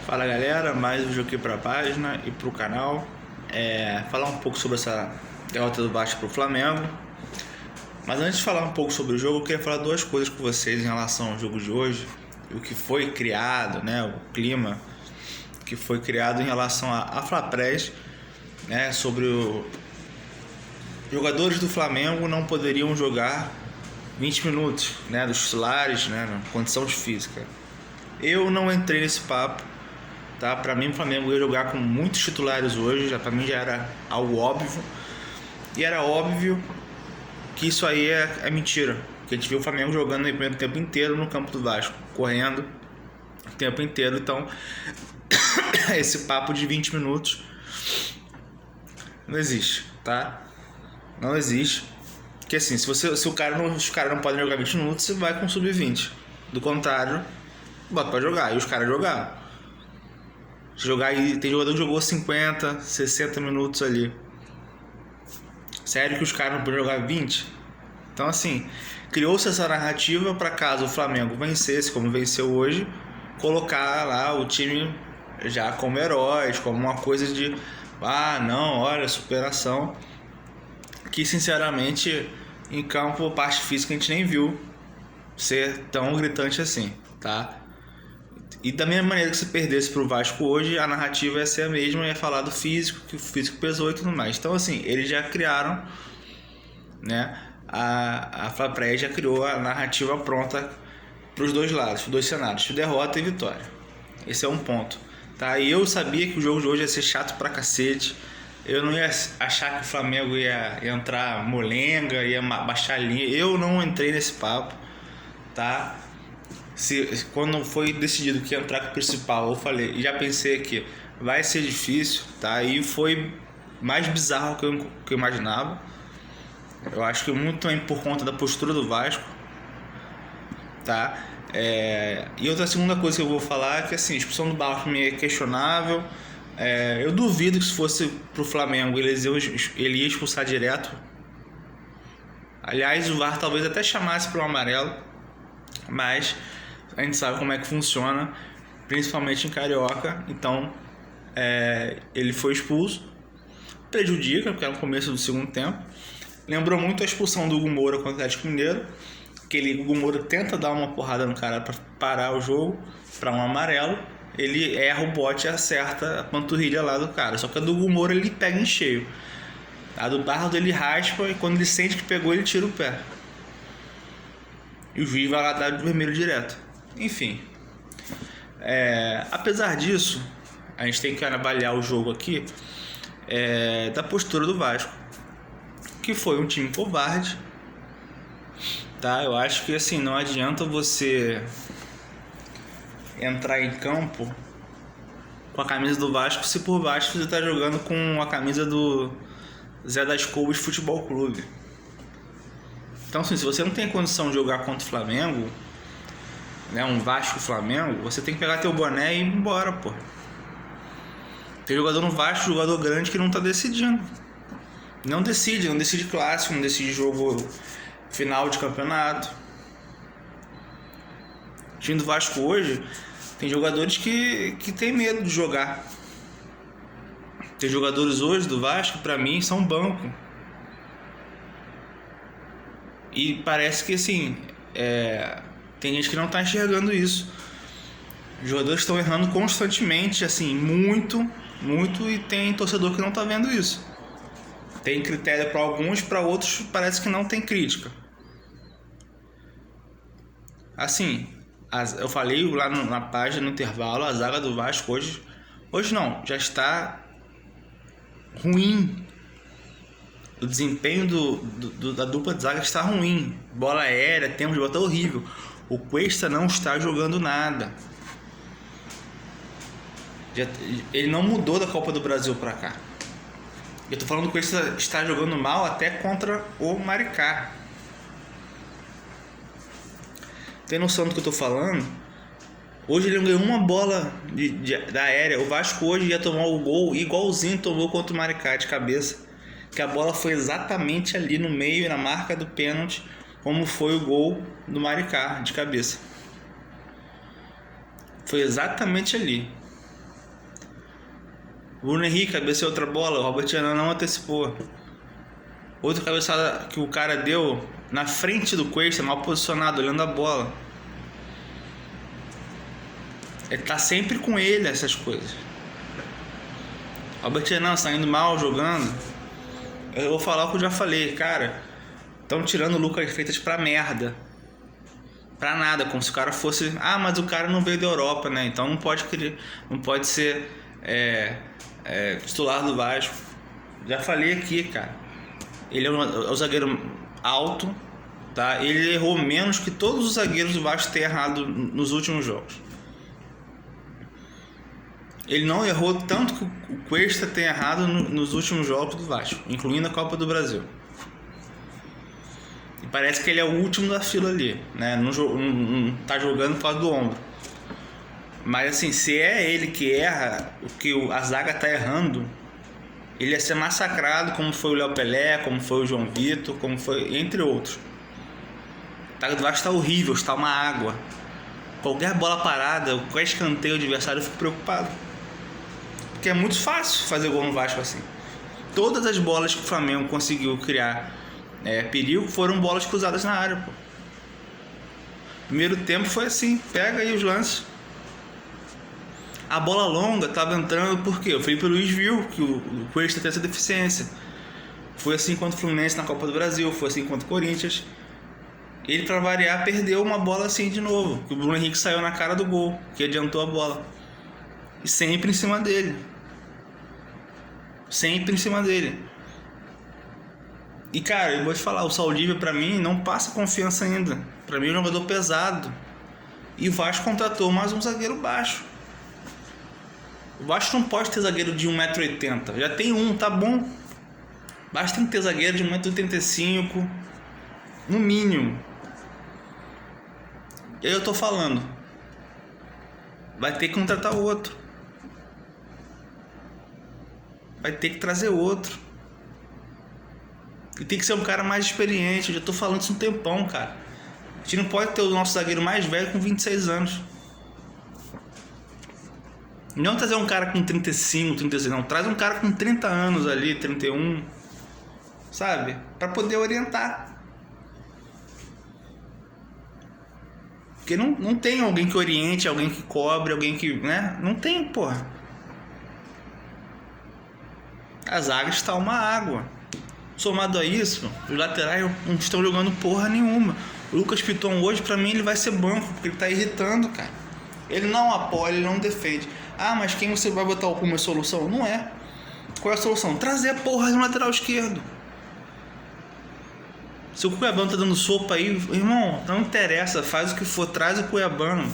Fala galera, mais um jogo aqui para a página e para o canal. Falar um pouco sobre essa derrota do Vasco para o Flamengo. Mas antes de falar um pouco sobre o jogo, eu queria falar duas coisas com vocês em relação ao jogo de hoje. O que foi criado, né, o clima que foi criado em relação a Flapress, né, sobre os jogadores do Flamengo não poderiam jogar 20 minutos, né, dos titulares, né, na condição física. Eu não entrei nesse papo, tá? Para mim o Flamengo ia jogar com muitos titulares hoje, para mim já era algo óbvio. E era óbvio que isso aí é mentira, porque a gente viu o Flamengo jogando no primeiro tempo inteiro no campo do Vasco, correndo o tempo inteiro. Então esse papo de 20 minutos não existe, tá? Não existe. Porque assim, se os caras não podem jogar 20 minutos, você vai com sub-20. Do contrário, bota pra jogar. E os caras jogaram. Jogar aí, tem jogador que jogou 50, 60 minutos ali. Sério que os caras não podem jogar 20? Então assim, criou-se essa narrativa para caso o Flamengo vencesse, como venceu hoje, colocar lá o time já como heróis, como uma coisa de não, olha, superação. Que sinceramente em campo, parte física a gente nem viu ser tão gritante assim, tá? E da mesma maneira que se perdesse pro Vasco hoje, a narrativa ia ser a mesma, ia falar do físico, que o físico pesou e tudo mais. Então assim, eles já criaram, né, a Flapress já criou a narrativa pronta pros dois lados, os dois cenários, derrota e vitória. Esse é um ponto, tá? E eu sabia que o jogo de hoje ia ser chato pra cacete. Eu não ia achar que o Flamengo ia entrar molenga, ia baixar a linha. Eu não entrei nesse papo, tá? Quando foi decidido que ia entrar com o principal, eu falei, já pensei que vai ser difícil, tá? E foi mais bizarro que eu imaginava. Eu acho que muito também por conta da postura do Vasco, tá? E outra segunda coisa que eu vou falar é que assim, a expulsão do Barros é questionável. Eu duvido que se fosse pro Flamengo ele ia expulsar direto. Aliás, o VAR talvez até chamasse para um amarelo, mas a gente sabe como é que funciona, principalmente em Carioca. Então ele foi expulso, prejudica, porque era no começo do segundo tempo. Lembrou muito a expulsão do Hugo Moura contra o Atlético Mineiro, que o Hugo Moura tenta dar uma porrada no cara para parar o jogo, para um amarelo. Ele erra o bote e acerta a panturrilha lá do cara. Só que a do Hugo Moura ele pega em cheio. A do Barros ele raspa e quando ele sente que pegou, ele tira o pé. E o juiz vai lá dar de vermelho direto. Enfim. Apesar disso, a gente tem que avaliar o jogo aqui da postura do Vasco, que foi um time covarde. Tá? Eu acho que assim, não adianta você entrar em campo com a camisa do Vasco se por baixo você está jogando com a camisa do Zé das Couves Futebol Clube. Então assim, se você não tem condição de jogar contra o Flamengo, né, um Vasco Flamengo, você tem que pegar teu boné e ir embora, pô. Tem jogador no Vasco, jogador grande que não tá decidindo. Não decide clássico, não decide jogo final de campeonato. O time do Vasco hoje tem jogadores que tem medo de jogar. Tem jogadores hoje do Vasco, pra mim, são banco. E parece que assim, tem gente que não tá enxergando isso. Os jogadores estão errando constantemente, assim, muito, e tem torcedor que não tá vendo isso. Tem critério para alguns, para outros parece que não tem crítica. Assim, eu falei lá na página, no intervalo, a zaga do Vasco hoje não, já está ruim. O desempenho da dupla de zaga está ruim. Bola aérea, tempo de bola tá horrível. O Cuesta não está jogando nada. Ele não mudou da Copa do Brasil para cá. Eu tô falando que o Cuesta está jogando mal até contra o Maricá. Tem noção do que eu tô falando? Hoje ele ganhou uma bola da aérea. O Vasco hoje ia tomar o gol igualzinho tomou contra o Maricá de cabeça. Que a bola foi exatamente ali no meio, na marca do pênalti, como foi o gol do Maricá de cabeça. Foi exatamente ali. O Bruno Henrique cabeceou outra bola, o Robert Renan não antecipou. Outra cabeçada que o cara deu na frente do Cuesta, mal posicionado, olhando a bola. Ele tá sempre com ele essas coisas. Robert Renan saindo mal, jogando. Eu vou falar o que eu já falei, cara. Estão tirando o Lucas Freitas pra merda. Pra nada, como se o cara fosse... Ah, mas o cara não veio da Europa, né? Então não pode ser titular do Vasco. Já falei aqui, cara. Ele é um zagueiro alto, tá? Ele errou menos que todos os zagueiros do Vasco têm errado nos últimos jogos. Ele não errou tanto que o Cuesta tem errado nos últimos jogos do Vasco, incluindo a Copa do Brasil. E parece que ele é o último da fila ali, né? Não tá jogando por causa do ombro. Mas assim, se é ele que erra o que a zaga tá errando, ele ia ser massacrado, como foi o Léo Pelé, como foi o João Vitor, como foi, entre outros. O ataque do Vasco tá horrível, está uma água. Qualquer bola parada, qualquer escanteio adversário, eu fico preocupado. Porque é muito fácil fazer gol no Vasco assim. Todas as bolas que o Flamengo conseguiu criar perigo foram bolas cruzadas na área, pô. Primeiro tempo foi assim, pega aí os lances. A bola longa estava entrando porque o Felipe Luiz viu que o Cuesta tem essa deficiência. Foi assim contra o Fluminense na Copa do Brasil, foi assim contra o Corinthians. Ele, para variar, perdeu uma bola assim de novo, que o Bruno Henrique saiu na cara do gol, que adiantou a bola. E sempre em cima dele. Sempre em cima dele. E cara, eu vou te falar, o Saldívia pra mim não passa confiança ainda. Pra mim é um jogador pesado. E o Vasco contratou mais um zagueiro baixo. O Vasco não pode ter zagueiro de 1,80 m. Já tem um, tá bom. Basta ter zagueiro de 1,85 m. No mínimo. E aí eu tô falando. Vai ter que contratar outro. Vai ter que trazer outro. E tem que ser um cara mais experiente. Eu já tô falando isso um tempão, cara. A gente não pode ter o nosso zagueiro mais velho com 26 anos. Não trazer um cara com 35, 36, não. Traz um cara com 30 anos ali, 31. Sabe? Pra poder orientar. Porque não tem alguém que oriente, alguém que cobre, alguém que... né? Não tem, porra. A zaga está uma água. Somado a isso, os laterais não estão jogando porra nenhuma. O Lucas Piton hoje, pra mim, ele vai ser banco, porque ele tá irritando, cara. Ele não apoia, ele não defende. Ah, mas quem você vai botar como solução? Não é. Qual é a solução? Trazer a porra do lateral esquerdo. Se o Cuiabano tá dando sopa aí, irmão, não interessa, faz o que for, traz o Cuiabano.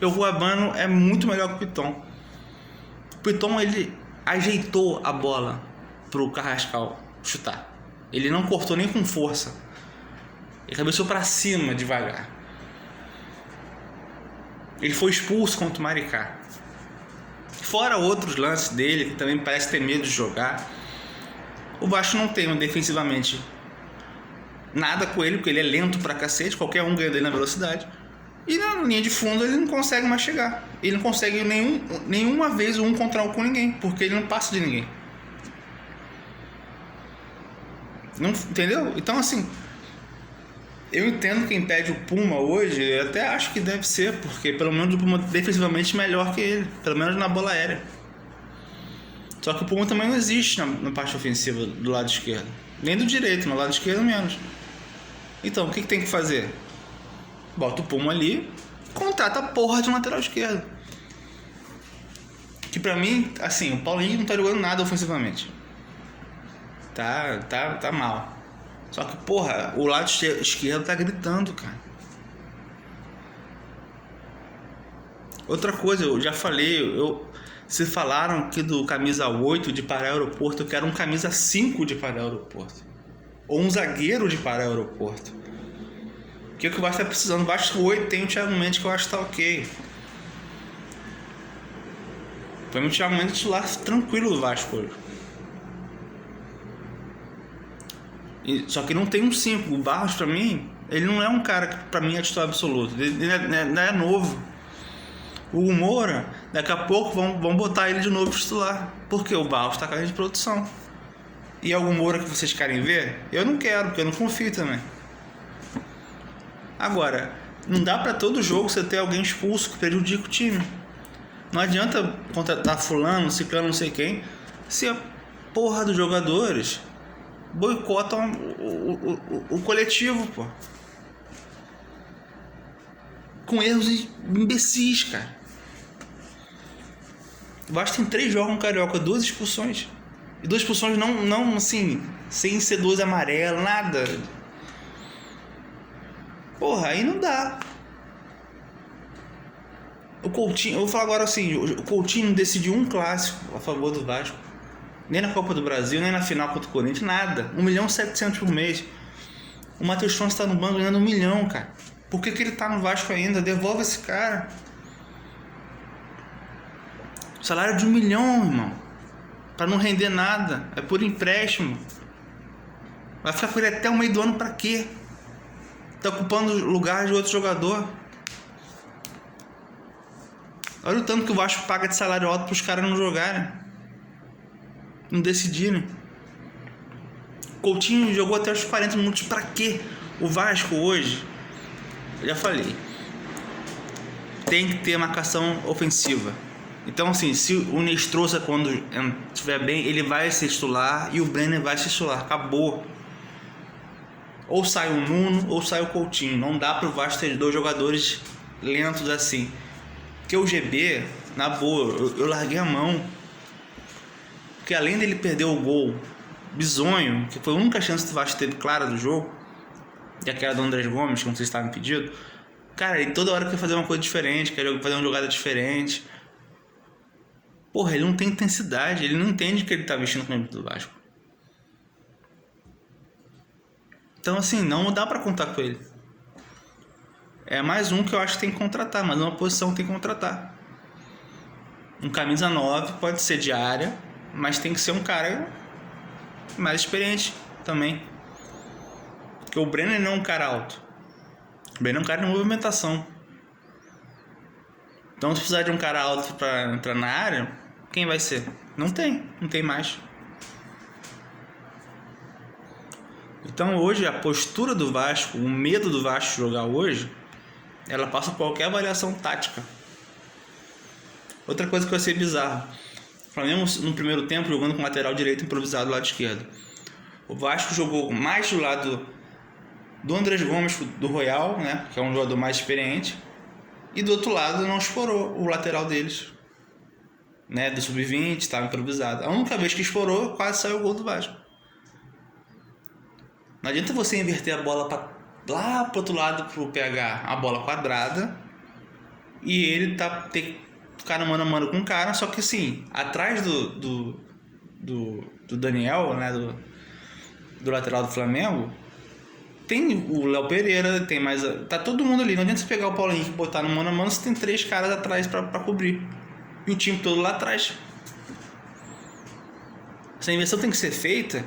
O Cuiabano é muito melhor que o Piton. O Piton, ele ajeitou a bola pro Carrascal chutar. Ele não cortou nem com força. Ele cabeceou pra cima devagar. Ele foi expulso contra o Maricá. Fora outros lances dele, que também parece ter medo de jogar. O Vasco não tem defensivamente nada com ele, porque ele é lento pra cacete, qualquer um ganha dele na velocidade. E na linha de fundo ele não consegue mais chegar. Ele não consegue nenhuma vez um contra um com ninguém, porque ele não passa de ninguém. Não, entendeu? Então assim, eu entendo quem pede o Puma hoje, eu até acho que deve ser, porque pelo menos o Puma defensivamente melhor que ele, pelo menos na bola aérea. Só que o Puma também não existe na parte ofensiva do lado esquerdo, nem do direito, no lado esquerdo menos. Então o que tem que fazer? Bota o Puma ali, contrata a porra de um lateral esquerdo. Que pra mim, assim, o Paulinho não tá jogando nada ofensivamente. Tá mal. Só que, porra, o lado esquerdo tá gritando, cara. Outra coisa, eu já falei, se falaram que do camisa 8 de parar aeroporto, eu quero um camisa 5 de parar aeroporto. Ou um zagueiro de parar aeroporto. Que é o que o Vasco tá precisando. O Vasco 8 tem o Thiago Mendes, que eu acho que tá ok. Foi o Thiago Mendes titular tranquilo do Vasco hoje. Só que não tem um 5. O Barros, pra mim, ele não é um cara que pra mim é titular absoluto. Ele não é novo. O Moura Daqui a pouco vão botar ele de novo titular. Porque o Barros tá caindo de produção. E algum Moura que vocês querem ver? Eu não quero, porque eu não confio também. Agora, não dá pra todo jogo você ter alguém expulso que prejudica o time. Não adianta contratar fulano, ciclano, não sei quem, se a porra dos jogadores boicotam o coletivo, pô. Com erros imbecis, cara. O Vasco tem 3 jogos no Carioca, 2 expulsões. E 2 expulsões não assim, sem ser 2 amarelos, nada. Porra, aí não dá. O Coutinho, eu vou falar agora assim, o Coutinho não decidiu um clássico a favor do Vasco. Nem na Copa do Brasil, nem na final contra o Corinthians, nada. 1.700.000 por mês. O Matheus França tá no banco ganhando 1 milhão, cara. Por que ele tá no Vasco ainda? Devolve esse cara. Salário de 1 milhão, irmão. Pra não render nada. É por empréstimo. Vai ficar com ele até o meio do ano pra quê? Tá ocupando o lugar de outro jogador. Olha o tanto que o Vasco paga de salário alto pros caras não jogarem. Não decidirem. Coutinho jogou até os 40 minutos pra quê? O Vasco hoje, já falei, tem que ter marcação ofensiva. Então assim, se o Nestrosa quando estiver bem, ele vai ser titular e o Brenner vai ser titular. Acabou. Ou sai o Nuno ou sai o Coutinho. Não dá pro Vasco ter 2 jogadores lentos assim. Porque o GB, na boa, eu larguei a mão. Porque além dele perder o gol bizonho, que foi a única chance que o Vasco teve clara do jogo, e aquela do Andrés Gomes, como vocês estavam pedindo, cara, ele toda hora quer fazer uma coisa diferente, quer fazer uma jogada diferente. Porra, ele não tem intensidade, ele não entende que ele tá vestindo com o do Vasco. Então assim, não dá pra contar com ele. É mais um que eu acho que tem que contratar, mas uma posição tem que contratar. Um camisa 9 pode ser de área, mas tem que ser um cara mais experiente também. Porque o Brenner não é um cara alto. O Brenner é um cara de movimentação. Então se precisar de um cara alto pra entrar na área, quem vai ser? Não tem mais. Então hoje a postura do Vasco, o medo do Vasco jogar hoje, ela passa por qualquer avaliação tática. Outra coisa que vai ser bizarra. O Flamengo no primeiro tempo jogando com lateral direito improvisado do lado esquerdo. O Vasco jogou mais do lado do Andrés Gomes do Royal, né, que é um jogador mais experiente, e do outro lado não explorou o lateral deles, né, do sub-20, estava improvisado. A única vez que explorou, quase saiu o gol do Vasco. Não adianta você inverter a bola lá pro outro lado pro PH, a bola quadrada, e ele ter ficar no mano a mano com o cara, só que assim, atrás do Daniel, né, do lateral do Flamengo, tem o Léo Pereira, tem mais. Tá todo mundo ali. Não adianta você pegar o Paulo Henrique e botar no mano a mano, você tem 3 caras atrás pra cobrir. E o time todo lá atrás. Essa inversão tem que ser feita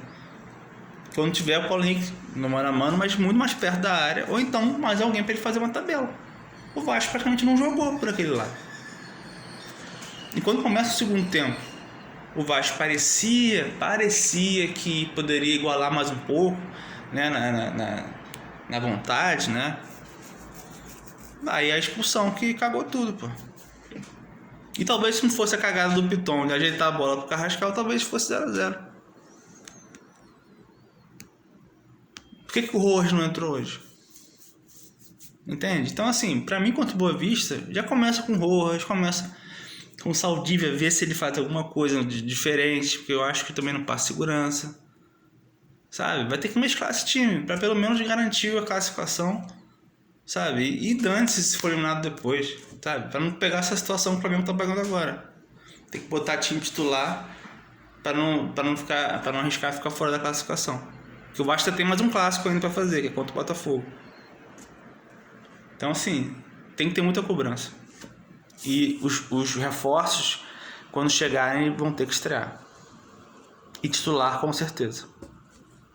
quando tiver o Paulo Henrique no mano a mano, mas muito mais perto da área. Ou então mais alguém pra ele fazer uma tabela. O Vasco praticamente não jogou por aquele lado. E quando começa o segundo tempo, o Vasco parecia que poderia igualar mais um pouco, né, na vontade, né? Aí a expulsão que cagou tudo, pô. E talvez se não fosse a cagada do Piton de ajeitar a bola pro Carrascal, talvez fosse 0-0. Por que o Rojas não entrou hoje? Entende? Então assim, pra mim contra o Boa Vista, já começa com o Rojas, começa com o Saldívia, ver se ele faz alguma coisa de diferente, porque eu acho que também não passa segurança. Sabe? Vai ter que mesclar esse time para pelo menos garantir a classificação, sabe? E dane-se se for eliminado depois, sabe? Para não pegar essa situação que o Flamengo tá pegando agora. Tem que botar time titular para não arriscar ficar fora da classificação. Porque o Vasco tem mais um clássico ainda para fazer, que é contra o Botafogo. Então assim, tem que ter muita cobrança. E os reforços, quando chegarem, vão ter que estrear. E titular com certeza.